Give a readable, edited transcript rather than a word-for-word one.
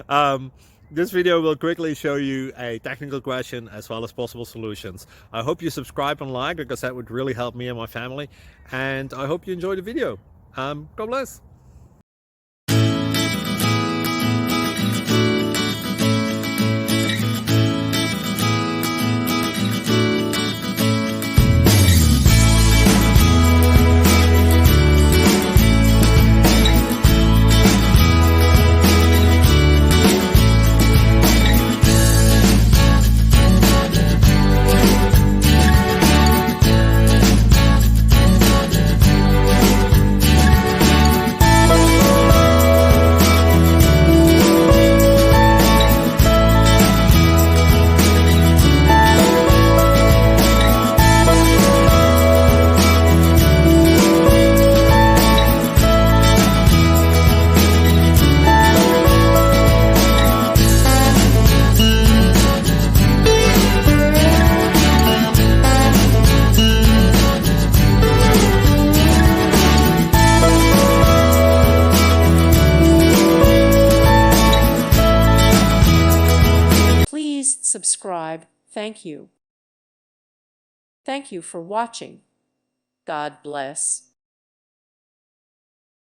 um, this video will quickly show you a technical question as well as possible solutions. I hope you subscribe and like, because that would really help me and my family. And I hope you enjoy the video. God bless. Please subscribe. Thank you. Thank you for watching. God bless.